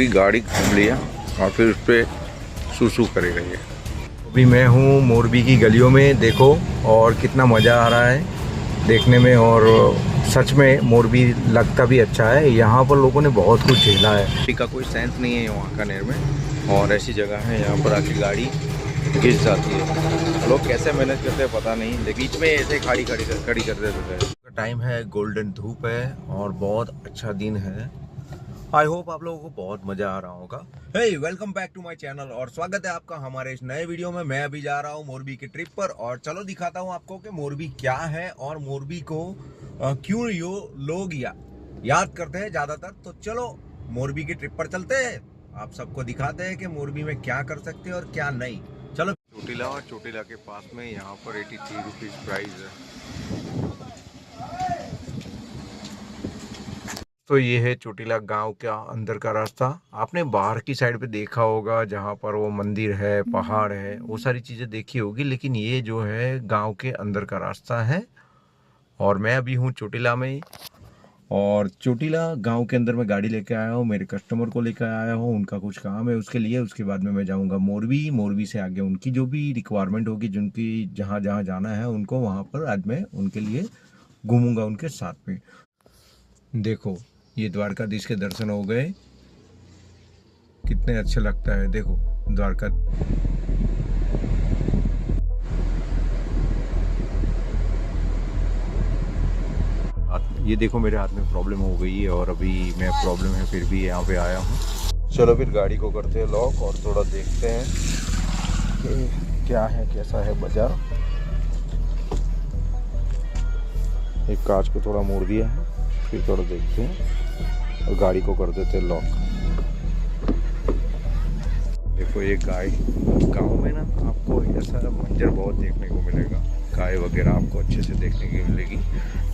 पूरी गाड़ी घूम लिया और फिर उस पर सूसू करेगा ये। अभी मैं हूँ मोरबी की गलियों में, देखो और कितना मज़ा आ रहा है देखने में। और सच में मोरबी लगता भी अच्छा है। यहाँ पर लोगों ने बहुत कुछ झेला है। का कोई सेंस नहीं है वहाँ का नेर में, और ऐसी जगह है यहाँ पर आके गाड़ी घिस जाती है। लोग कैसे मैनेज करते हैं पता नहीं, लेकिन बीच में ऐसे खड़ी कर देते हैं। टाइम है, गोल्डन धूप है और बहुत अच्छा दिन है। आई होप आप लोगों को बहुत मजा आ रहा होगा। Hey welcome back to my channel और स्वागत है आपका हमारे इस नए वीडियो में। मैं अभी जा रहा हूँ मोरबी की ट्रिप पर और चलो दिखाता हूँ आपको कि मोरबी क्या है और मोरबी को क्यों लोग याद करते हैं ज्यादातर। तो चलो मोरबी की ट्रिप पर चलते हैं, आप सबको दिखाते हैं कि मोरबी में क्या कर सकते हैं और क्या नहीं। चलो। चोटीला और चोटीला के पास में यहाँ पर 83 रुपीज़ प्राइस है। तो ये है चोटीला गांव का अंदर का रास्ता। आपने बाहर की साइड पे देखा होगा जहाँ पर वो मंदिर है, पहाड़ है, वो सारी चीज़ें देखी होगी, लेकिन ये जो है गांव के अंदर का रास्ता है। और मैं अभी हूँ चोटीला में और चोटीला गांव के अंदर मैं गाड़ी लेके आया हूँ, मेरे कस्टमर को लेकर आया हूँ, उनका कुछ काम है उसके लिए। उसके बाद में मैं जाऊँगा मोरबी से आगे उनकी जो भी रिक्वायरमेंट होगी, जिनकी जहाँ जहाँ जाना है उनको, वहाँ पर आज मैं उनके लिए घूमूंगा उनके साथ में। देखो ये द्वारकाधीश के दर्शन हो गए, कितने अच्छे लगता है। देखो द्वारका, ये देखो मेरे हाथ में प्रॉब्लम हो गई है और अभी मैं प्रॉब्लम है फिर भी यहाँ पे आया हूँ। चलो फिर गाड़ी को करते हैं लॉक और थोड़ा देखते हैं कि क्या है, कैसा है बाजार। एक कांच को थोड़ा मोड़ दिया है, फिर थोड़ा देखते हैं और गाड़ी को कर देते हैं लॉक। देखो ये गाय, गांव में ना आपको ऐसा मंजर बहुत देखने को मिलेगा, गाय वगैरह आपको अच्छे से देखने की मिलेगी।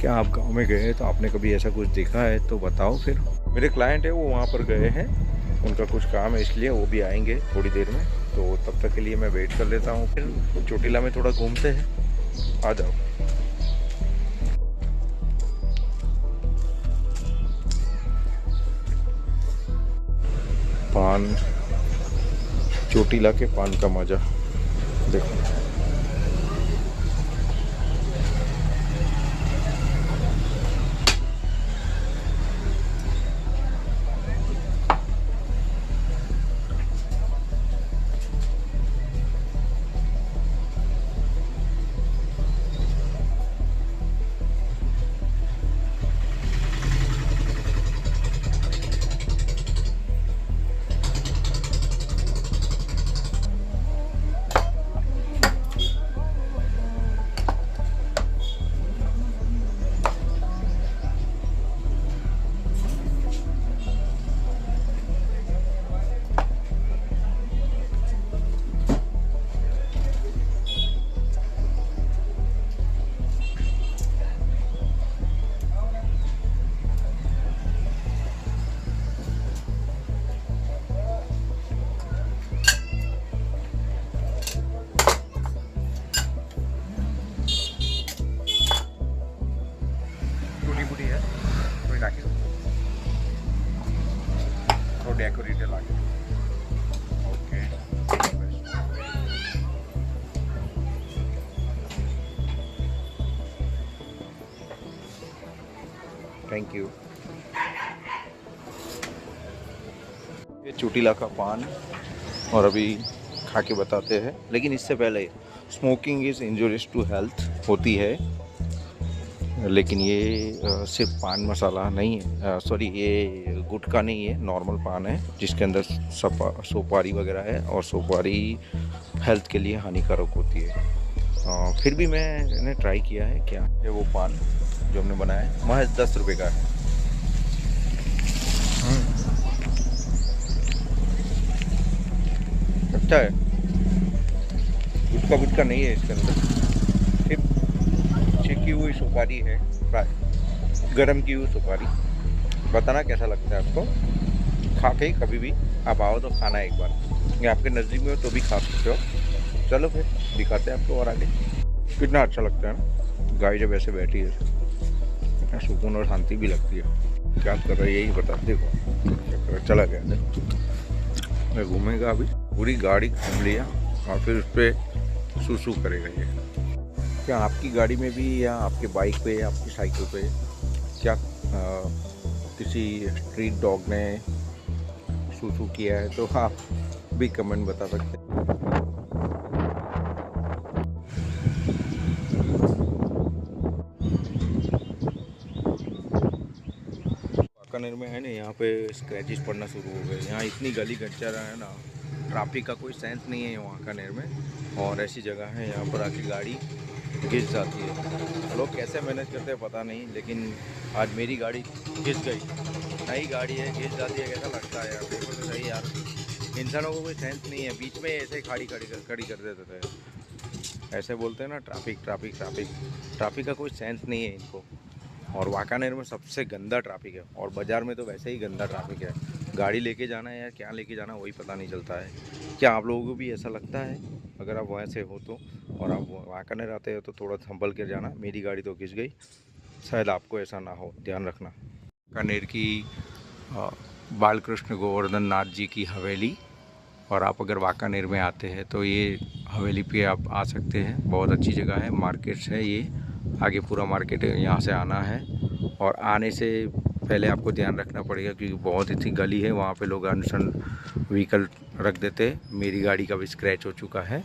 क्या आप गांव में गए तो आपने कभी ऐसा कुछ देखा है तो बताओ। फिर मेरे क्लाइंट है वो वहाँ पर गए हैं, उनका कुछ काम है इसलिए वो भी आएंगे थोड़ी देर में, तो तब तक के लिए मैं वेट कर लेता हूँ। फिर चोटीला में थोड़ा घूमते हैं, आ जाओ। पान, चोटीला के पान का मजा देखो। डेकोरेटेड लागे। Okay, thank you. ये चोटीला का पान और अभी खा के बताते हैं, लेकिन इससे पहले smoking is injurious to health होती है, लेकिन ये सिर्फ पान मसाला नहीं है, सॉरी ये गुटखा नहीं है, नॉर्मल पान है जिसके अंदर सुपारी वगैरह है और सुपारी हेल्थ के लिए हानिकारक होती है। फिर भी मैंने ट्राई किया है। क्या है वो पान जो हमने बनाया है, महज 10 रुपये का है। अच्छा है, गुटखा नहीं है इसके अंदर, सिर्फ छिकी हुई सुपारी है, गरम की हुई सुपारी। बताना कैसा लगता है आपको। खा के कभी भी आप आओ तो खाना एक बार, या आपके नज़दीक में हो तो भी खा सकते हो। चलो फिर दिखाते हैं आपको और आगे। कितना अच्छा लगता है ना, गाय जब ऐसे बैठी है, सुकून और शांति भी लगती है। क्या कर रही है यही बता, देखो चला गया। देखो मैं घूमेगा अभी, पूरी गाड़ी घूम लिया और फिर उस पर सूसू करेगा ये। क्या आपकी गाड़ी में भी या आपके बाइक पे या आपकी साइकिल पे क्या किसी स्ट्रीट डॉग ने सूसू किया है तो आप भी कमेंट बता सकते हैं। वाकानेर में है ना, यहाँ पे स्क्रैचेस पड़ना शुरू हो गए। यहाँ इतनी गली गच्चा है ना, ट्रैफिक का कोई सेंस नहीं है वाकानेर में। और ऐसी जगह है यहाँ पर आके गाड़ी घिस जाती है। लोग कैसे मैनेज करते हैं पता नहीं, लेकिन आज मेरी गाड़ी घिस गई। नई गाड़ी है, घिस जाती है, कैसा लगता है यार। देखो तो सही यार, इंसानों को कोई सेंस नहीं है, बीच में ऐसे खड़ी कर देते थे। ऐसे बोलते हैं ना, ट्रैफिक ट्रैफिक ट्रैफिक। ट्रैफिक का कोई सेंस नहीं है इनको। और वाकानेर में सबसे गंदा ट्रैफिक है, और बाज़ार में तो वैसे ही गंदा ट्रैफिक है। गाड़ी लेके जाना है या क्या लेके जाना वही पता नहीं चलता है। क्या आप लोगों को भी ऐसा लगता है? अगर आप वहाँ से हो तो, और आप वाकानेर आते हो तो थोड़ा संभल कर जाना। मेरी गाड़ी तो घिस गई, शायद आपको ऐसा ना हो, ध्यान रखना। वाकानेर की बालकृष्ण गोवर्धन नाथ जी की हवेली, और आप अगर वाकानेर में आते हैं तो ये हवेली पे आप आ सकते हैं। बहुत अच्छी जगह है, मार्केट्स है ये, आगे पूरा मार्केट है, यहाँ से आना है। और आने से पहले आपको ध्यान रखना पड़ेगा क्योंकि बहुत इतनी गली है, वहाँ पे लोग अनसन व्हीकल रख देते। मेरी गाड़ी का भी स्क्रैच हो चुका है,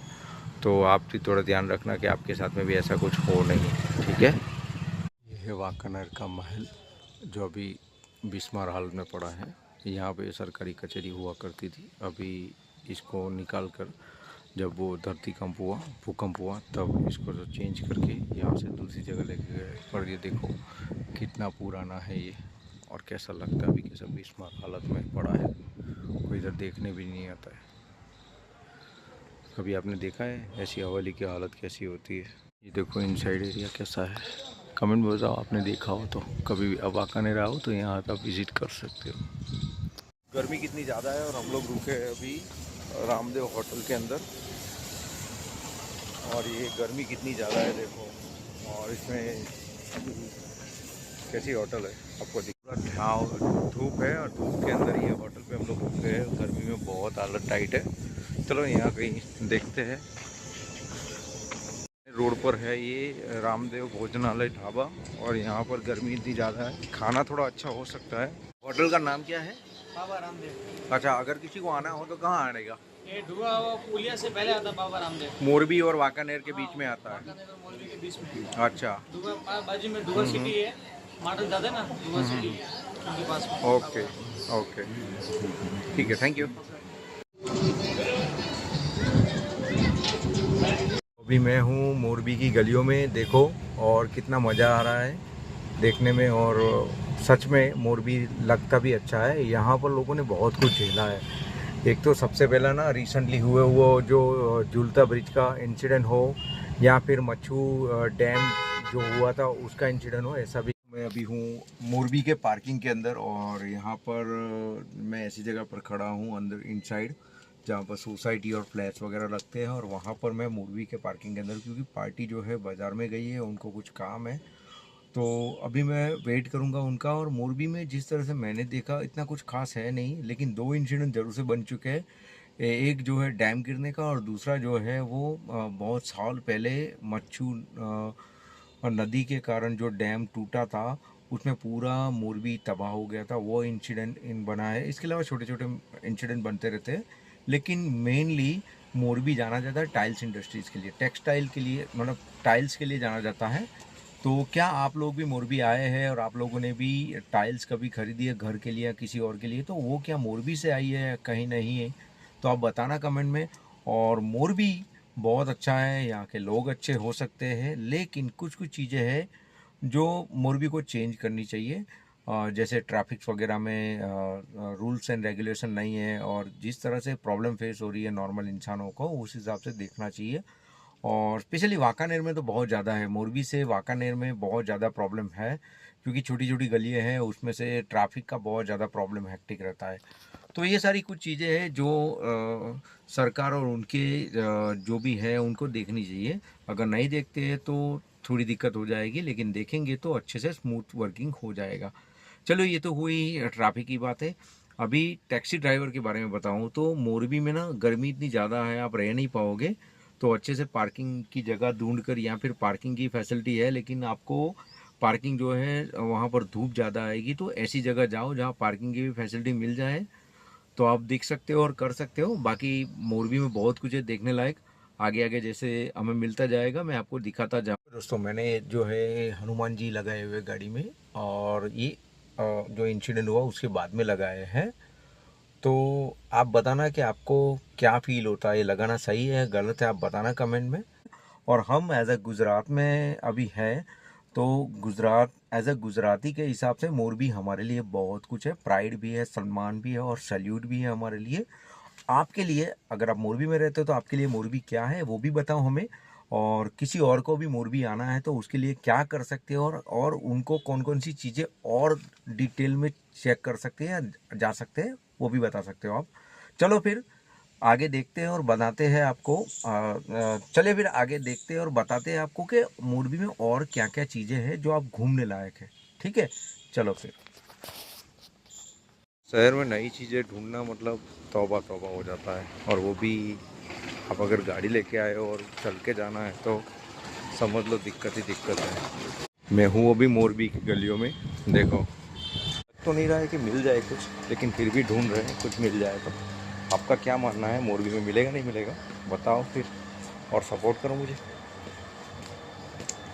तो आप भी थोड़ा ध्यान रखना कि आपके साथ में भी ऐसा कुछ हो नहीं, ठीक है। ये है वाकानेर का महल, जो अभी बिस्मार हालत में पड़ा है। यहाँ पे सरकारी कचहरी हुआ करती थी, अभी इसको निकाल कर जब वो धरतीकंप हुआ, भूकंप हुआ, तब इसको जो चेंज करके यहाँ से दूसरी जगह लेके गए। पर ये देखो कितना पुराना है ये, और कैसा लगता है अभी, कैसा बिस्मार हालत में पड़ा है। कोई इधर देखने भी नहीं आता है। कभी आपने देखा है ऐसी हवेली की हालत कैसी होती है? ये देखो इनसाइड एरिया कैसा है, कमेंट में बताओ आपने देखा हो तो। कभी भी अब वाकानेर आओ तो यहाँ आप विज़िट कर सकते हो। गर्मी कितनी ज़्यादा है और हम लोग रुके हैं अभी रामदेव होटल के अंदर। और ये गर्मी कितनी ज़्यादा है देखो, और इसमें कैसी होटल है आपको दिख रहा है। धूप है और धूप के अंदर ये होटल पे हम लोग रुके हैं। गर्मी में बहुत हालत टाइट है। चलो यहाँ कहीं देखते हैं। रोड पर है ये रामदेव भोजनालय ढाबा, और यहाँ पर गर्मी इतनी ज़्यादा है, खाना थोड़ा अच्छा हो सकता है। होटल का नाम क्या है? बाबा रामदेव। अच्छा, अगर किसी को आना हो तो कहाँ आनेगा? ये धुआ पुलिया से पहले आता बाबा रामदेव। मोरबी और वाकानेर के बीच में आता है। वाकानेर और मौलवी के बीच में। अच्छा, धुआ बाजू में धुआ सिटी है, मॉडल दादा ना धुआ सिटी उनके पास में। ओके ओके, ठीक है, थैंक यू। अभी मैं हूँ मोरबी की गलियों में, देखो, और कितना मज़ा आ रहा है देखने में। और सच में मोरबी लगता भी अच्छा है। यहाँ पर लोगों ने बहुत कुछ झेला है। एक तो सबसे पहला ना, रिसेंटली हुए वो जो झूलता ब्रिज का इंसिडेंट हो, या फिर मच्छू डैम जो हुआ था उसका इंसिडेंट हो, ऐसा भी। मैं अभी हूँ मोरबी के पार्किंग के अंदर, और यहाँ पर मैं ऐसी जगह पर खड़ा हूँ अंदर इनसाइड, जहाँ पर सोसाइटी और फ्लैट्स वगैरह लगते हैं। और वहाँ पर मैं मोरबी के पार्किंग के अंदर, क्योंकि पार्टी जो है बाज़ार में गई है, उनको कुछ काम है, तो अभी मैं वेट करूँगा उनका। और मोरबी में जिस तरह से मैंने देखा इतना कुछ खास है नहीं, लेकिन दो इंसिडेंट ज़रूर से बन चुके हैं। एक जो है डैम गिरने का, और दूसरा जो है वो बहुत साल पहले मच्छू नदी के कारण जो डैम टूटा था, उसमें पूरा मोरबी तबाह हो गया था। वो इंसिडेंट बना है। इसके अलावा छोटे छोटे इंसिडेंट बनते रहते हैं, लेकिन मेनली मोरबी जाना जाता है टाइल्स इंडस्ट्रीज़ के लिए, टेक्सटाइल के लिए, मतलब टाइल्स के लिए जाना जाता है। तो क्या आप लोग भी मोरबी आए हैं और आप लोगों ने भी टाइल्स कभी खरीदी है घर के लिए या किसी और के लिए, तो वो क्या मोरबी से आई है कहीं नहीं है, तो आप बताना कमेंट में। और मोरबी बहुत अच्छा है, यहाँ के लोग अच्छे हो सकते हैं, लेकिन कुछ कुछ चीज़ें हैं जो मोरबी को चेंज करनी चाहिए। जैसे ट्रैफिक वगैरह में रूल्स एंड रेगुलेशन नहीं है, और जिस तरह से प्रॉब्लम फेस हो रही है नॉर्मल इंसानों को, उस हिसाब से देखना चाहिए। और स्पेशली वाकानेर में तो बहुत ज़्यादा है, मोरबी से वाकानेर में बहुत ज़्यादा प्रॉब्लम है, क्योंकि छोटी छोटी गलियाँ हैं, उसमें से ट्रैफिक का बहुत ज़्यादा प्रॉब्लम हेक्टिक रहता है। तो ये सारी कुछ चीज़ें हैं जो सरकार और उनके जो भी है उनको देखनी चाहिए। अगर नहीं देखते हैं तो थोड़ी दिक्कत हो जाएगी, लेकिन देखेंगे तो अच्छे से स्मूथ वर्किंग हो जाएगा। चलो, ये तो हुई ट्रैफिक की बात है। अभी टैक्सी ड्राइवर के बारे में बताऊं तो मोरबी में ना गर्मी इतनी ज़्यादा है, आप रह नहीं पाओगे। तो अच्छे से पार्किंग की जगह ढूंढ कर, या फिर पार्किंग की फैसिलिटी है लेकिन आपको पार्किंग जो है वहाँ पर धूप ज़्यादा आएगी, तो ऐसी जगह जाओ जहाँ पार्किंग की भी फैसिलिटी मिल जाए, तो आप देख सकते हो और कर सकते हो। बाकी मोरबी में बहुत कुछ है देखने लायक। आगे आगे जैसे हमें मिलता जाएगा मैं आपको दिखाता जाऊँ। दोस्तों मैंने जो है हनुमान जी लगाए हुए गाड़ी में, और ये जो इंसिडेंट हुआ उसके बाद में लगाए हैं। तो आप बताना कि आपको क्या फील होता है, ये लगाना सही है गलत है, आप बताना कमेंट में। और हम एज अ गुजरात में अभी हैं, तो गुजरात एज अ गुजराती के हिसाब से मोरबी हमारे लिए बहुत कुछ है, प्राइड भी है, सम्मान भी है और सैल्यूट भी है हमारे लिए। आपके लिए अगर आप मोरबी में रहते हो तो आपके लिए मोरबी क्या है वो भी बताओ हमें, और किसी और को भी मोरबी आना है तो उसके लिए क्या कर सकते हो, और उनको कौन कौन सी चीज़ें और डिटेल में चेक कर सकते हैं या जा सकते हैं वो भी बता सकते हो आप। चलो फिर आगे देखते हैं और बताते हैं आपको। चलिए फिर आगे देखते हैं और बताते हैं आपको कि मोरबी में और क्या क्या चीज़ें हैं जो आप घूमने लायक है। ठीक है, चलो फिर। शहर में नई चीज़ें ढूंढना मतलब तौबा तौबा हो जाता है, और वो भी आप अगर गाड़ी लेके आए हो और चल के जाना है तो समझ लो दिक्कत ही दिक्कत है। मैं हूँ अभी मोरबी की गलियों में, देखो तो नहीं रहा है कि मिल जाए कुछ, लेकिन फिर भी ढूंढ रहे हैं कुछ मिल जाए तो। आपका क्या मानना है, मोरबी में मिलेगा नहीं मिलेगा बताओ फिर, और सपोर्ट करो मुझे।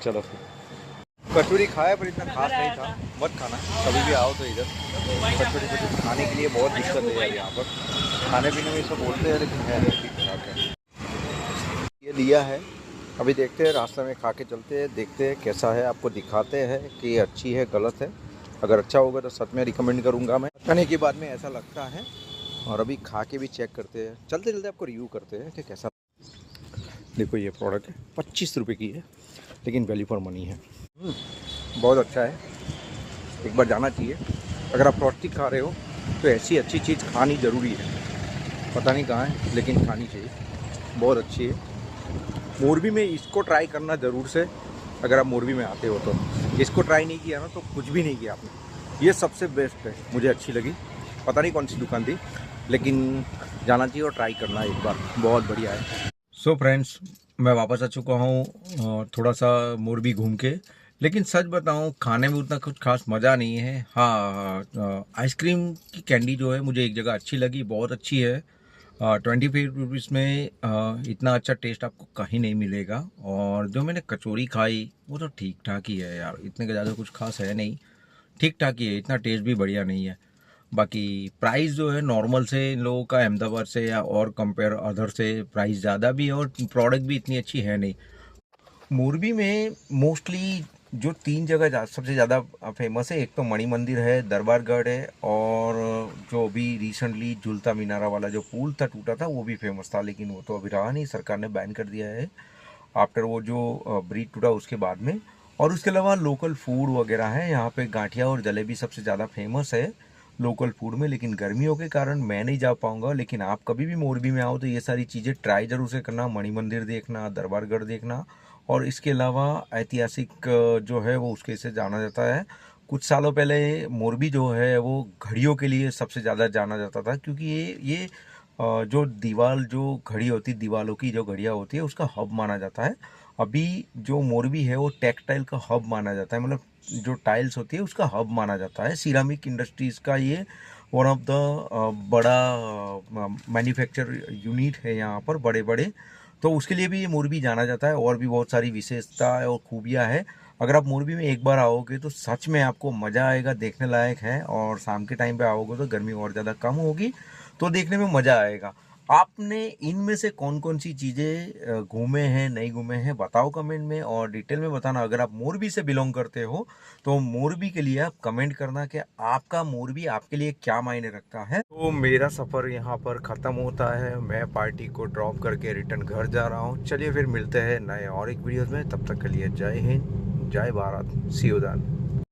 चलो फिर। कचौरी खाया पर इतना खास नहीं था, मत खाना कभी भी आओ तो इधर। कचौरी कचौरी खाने के लिए बहुत दिक्कत है यार यहाँ पर, खाने पीने में सब बोलते हैं लेकिन है ठीक ठाक है। ये लिया है, अभी देखते हैं रास्ते में खा के चलते हैं, देखते हैं कैसा है, आपको दिखाते हैं कि ये अच्छी है गलत है। अगर अच्छा होगा तो सच में रिकमेंड करूँगा मैं, खाने के बाद में ऐसा लगता है। और अभी खा के भी चेक करते हैं, चलते चलते आपको रिव्यू करते हैं कि कैसा। देखो ये प्रोडक्ट है 25 रुपये की है, लेकिन वैल्यू फॉर मनी है। बहुत अच्छा है, एक बार जाना चाहिए। अगर आप फ्रॉस्टी खा रहे हो तो ऐसी अच्छी चीज़ खानी ज़रूरी है, पता नहीं कहाँ है लेकिन खानी चाहिए, बहुत अच्छी है। मोरबी में इसको ट्राई करना ज़रूर से, अगर आप मोरबी में आते हो तो। इसको ट्राई नहीं किया ना तो कुछ भी नहीं किया आपने। ये सबसे बेस्ट है, मुझे अच्छी लगी। पता नहीं कौन सी दुकान थी, लेकिन जाना चाहिए और ट्राई करना एक बार, बहुत बढ़िया है। सो फ्रेंड्स, मैं वापस आ चुका हूँ थोड़ा सा मोरबी घूम के, लेकिन सच बताऊँ खाने में उतना कुछ खास मज़ा नहीं है। हाँ, आइसक्रीम की कैंडी जो है मुझे एक जगह अच्छी लगी, बहुत अच्छी है। 25 रुपीज़ में इतना अच्छा टेस्ट आपको कहीं नहीं मिलेगा। और जो मैंने कचौरी खाई वो तो ठीक ठाक ही है यार, इतने का ज़्यादा कुछ खास है नहीं, ठीक ठाक ही है, इतना टेस्ट भी बढ़िया नहीं है। बाकी प्राइस जो है नॉर्मल से इन लोगों का अहमदाबाद से या और कंपेयर अदर से प्राइस ज़्यादा भी है, और प्रोडक्ट भी इतनी अच्छी है नहीं। मोरबी में मोस्टली जो 3 जगह सबसे ज़्यादा फेमस है, एक तो मणि मंदिर है, दरबारगढ़ है, और जो अभी रिसेंटली झूलता मीनारा वाला जो पुल था टूटा था वो भी फेमस था, लेकिन वो तो अभी रहा नहीं, सरकार ने बैन कर दिया है आफ्टर वो जो ब्रिज टूटा उसके बाद में। और उसके अलावा लोकल फूड वगैरह है यहाँ पे, गांठिया और जलेबी सबसे ज़्यादा फेमस है लोकल फूड में। लेकिन गर्मियों के कारण मैं नहीं जा पाऊँगा, लेकिन आप कभी भी मोरबी में आओ तो ये सारी चीज़ें ट्राई ज़रूर से करना, मणि मंदिर देखना, दरबारगढ़ देखना। और इसके अलावा ऐतिहासिक जो है वो उसके से जाना जाता है। कुछ सालों पहले मोरबी जो है वो घड़ियों के लिए सबसे ज़्यादा जाना जाता था, क्योंकि ये जो दीवार जो घड़ी होती, दीवारों की जो घड़ियाँ होती है उसका हब माना जाता है। अभी जो मोरबी है वो टेक्सटाइल का हब माना जाता है, मतलब जो टाइल्स होती है उसका हब माना जाता है। सिरामिक इंडस्ट्रीज़ का ये वन ऑफ द बड़ा मैन्युफैक्चर यूनिट है यहाँ पर, बड़े बड़े। तो उसके लिए भी ये मोरबी जाना जाता है, और भी बहुत सारी विशेषता और खूबियाँ हैं। अगर आप मोरबी में एक बार आओगे तो सच में आपको मज़ा आएगा, देखने लायक है। और शाम के टाइम पे आओगे तो गर्मी और ज़्यादा कम होगी, तो देखने में मज़ा आएगा। आपने इनमें से कौन कौन सी चीज़ें घूमे हैं, नहीं घूमे हैं, बताओ कमेंट में, और डिटेल में बताना। अगर आप मोरबी से बिलोंग करते हो तो मोरबी के लिए आप कमेंट करना कि आपका मोरबी आपके लिए क्या मायने रखता है। तो मेरा सफ़र यहाँ पर ख़त्म होता है, मैं पार्टी को ड्रॉप करके रिटर्न घर जा रहा हूँ। चलिए फिर मिलते हैं नए और एक वीडियोज़ में, तब तक के लिए जय हिंद, जय भारत, सी यू देन।